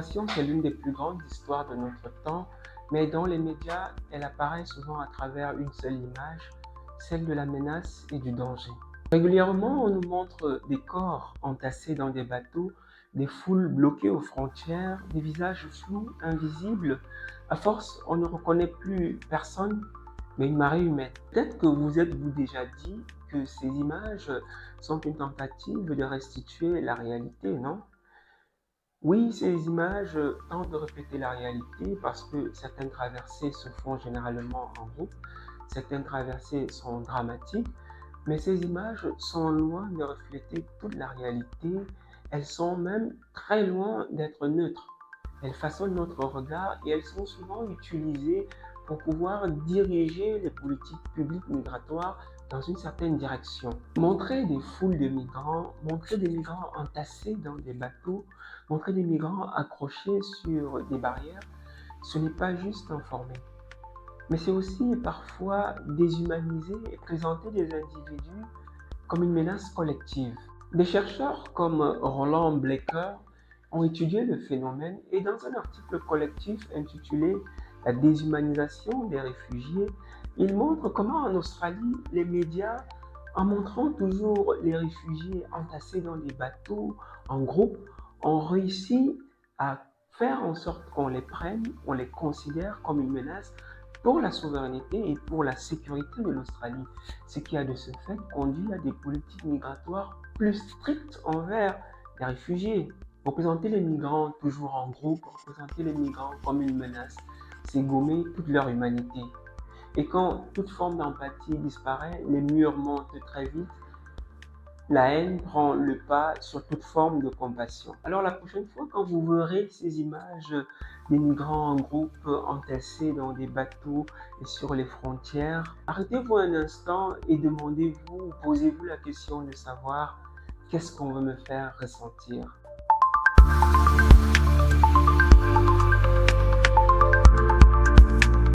Migration, c'est l'une des plus grandes histoires de notre temps, mais dans les médias, elle apparaît souvent à travers une seule image, celle de la menace et du danger. Régulièrement, on nous montre des corps entassés dans des bateaux, des foules bloquées aux frontières, des visages flous, invisibles. À force, on ne reconnaît plus personne, mais une marée humaine. Peut-être que vous êtes-vous déjà dit que ces images sont une tentative de restituer la réalité, non? Oui, ces images tentent de refléter la réalité parce que certaines traversées se font généralement en groupe, certaines traversées sont dramatiques, mais ces images sont loin de refléter toute la réalité, elles sont même très loin d'être neutres. Elles façonnent notre regard et elles sont souvent utilisées pour pouvoir diriger les politiques publiques migratoires dans une certaine direction. Montrer des foules de migrants, montrer des migrants entassés dans des bateaux, montrer des migrants accrochés sur des barrières, ce n'est pas juste informer, mais c'est aussi parfois déshumaniser et présenter des individus comme une menace collective. Des chercheurs comme Roland Blecker ont étudié le phénomène et dans un article collectif intitulé La déshumanisation des réfugiés, ils montrent comment en Australie, les médias, en montrant toujours les réfugiés entassés dans des bateaux en groupe, ont réussi à faire en sorte qu'on les prenne, on les considère comme une menace pour la souveraineté et pour la sécurité de l'Australie, ce qui a de ce fait conduit à des politiques migratoires plus strictes envers les réfugiés. Représenter les migrants toujours en groupe, représenter les migrants comme une menace, c'est gommer toute leur humanité. Et quand toute forme d'empathie disparaît, les murs montent très vite, la haine prend le pas sur toute forme de compassion. Alors la prochaine fois, quand vous verrez ces images des migrants en groupe entassés dans des bateaux et sur les frontières, arrêtez-vous un instant et demandez-vous, posez-vous la question de savoir qu'est-ce qu'on veut me faire ressentir.